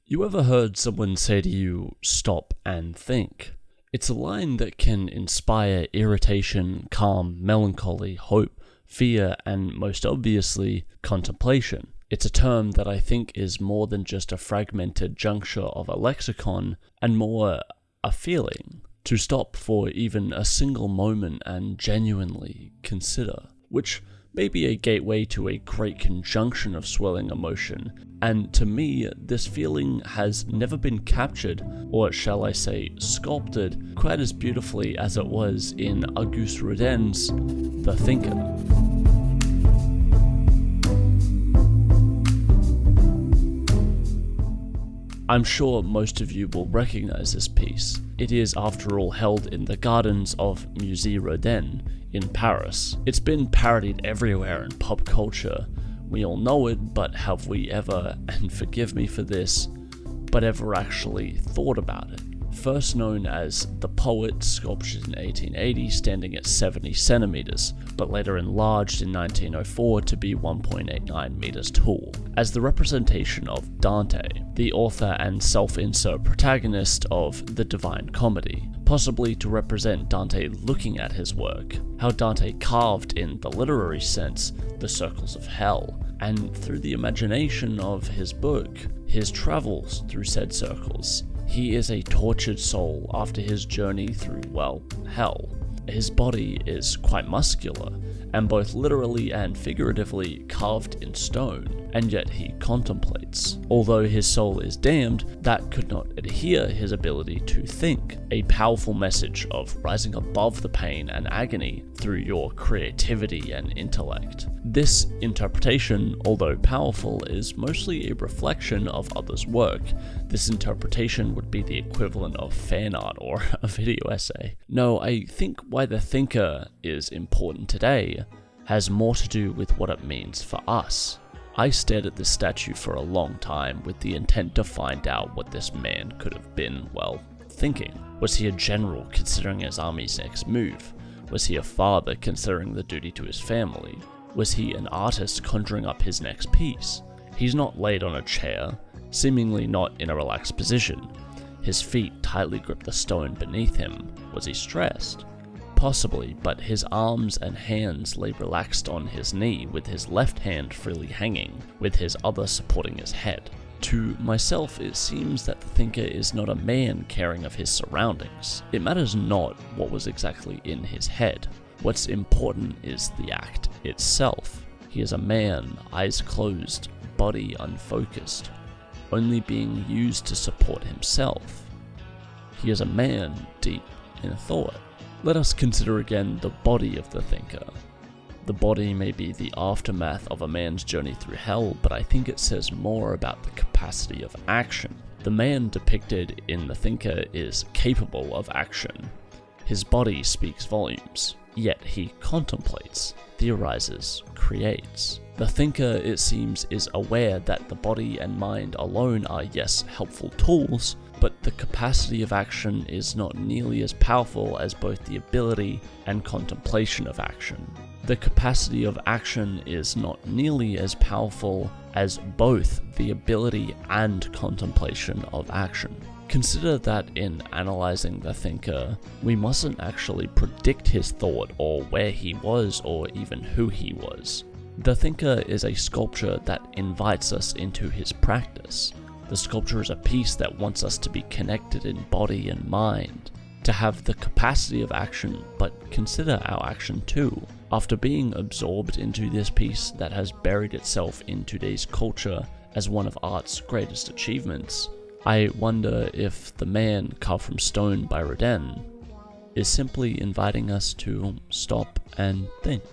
You ever heard someone say to you, "Stop and think"? It's a line that can inspire irritation, calm, melancholy, hope, fear, and most obviously, contemplation. It's a term that I think is more than just a fragmented juncture of a lexicon, and more a feeling. To stop for even a single moment and genuinely consider, which may be a gateway to a great conjunction of swelling emotion, and to me, this feeling has never been captured, or shall I say sculpted, quite as beautifully as it was in Auguste Rodin's The Thinker. I'm sure most of you will recognize this piece. It is, after all, held in the gardens of Musée Rodin in Paris. It's been parodied everywhere in pop culture. We all know it, but have we ever, and forgive me for this, but ever actually thought about it? First known as The Poet, sculptured in 1880, standing at 70 centimeters, but later enlarged in 1904 to be 1.89 meters tall, as the representation of Dante, the author and self-insert protagonist of the Divine Comedy, possibly to represent Dante looking at his work, how Dante carved, in the literary sense, the circles of hell, and through the imagination of his book, his travels through said circles. He is a tortured soul after his journey through, well, hell. His body is quite muscular, and both literally and figuratively carved in stone, and yet he contemplates. Although his soul is damned, that could not adhere his ability to think, a powerful message of rising above the pain and agony through your creativity and intellect. This interpretation, although powerful, is mostly a reflection of others' work. This interpretation would be the equivalent of fan art or a video essay. No, I think why The Thinker is important today has more to do with what it means for us. I stared at this statue for a long time with the intent to find out what this man could have been, well, thinking. Was he a general considering his army's next move? Was he a father considering the duty to his family? Was he an artist conjuring up his next piece? He's not laid on a chair, seemingly not in a relaxed position. His feet tightly grip the stone beneath him. Was he stressed? Possibly, but his arms and hands lay relaxed on his knee, with his left hand freely hanging, with his other supporting his head. To myself, it seems that the thinker is not a man caring of his surroundings. It matters not what was exactly in his head. What's important is the act itself. He is a man, eyes closed, body unfocused, only being used to support himself. He is a man deep in thought. Let us consider again the body of the thinker. The body may be the aftermath of a man's journey through hell, but I think it says more about the capacity of action. The man depicted in the thinker is capable of action. His body speaks volumes, yet he contemplates, theorizes, creates. The thinker, it seems, is aware that the body and mind alone are, yes, helpful tools, but the capacity of action is not nearly as powerful as both the ability and contemplation of action. The capacity of action is not nearly as powerful as both the ability and contemplation of action. Consider that in analyzing the thinker, we mustn't actually predict his thought or where he was or even who he was. The thinker is a sculpture that invites us into his practice. The sculpture is a piece that wants us to be connected in body and mind, to have the capacity of action, but consider our action too. After being absorbed into this piece that has buried itself in today's culture as one of art's greatest achievements, I wonder if the man carved from stone by Rodin is simply inviting us to stop and think.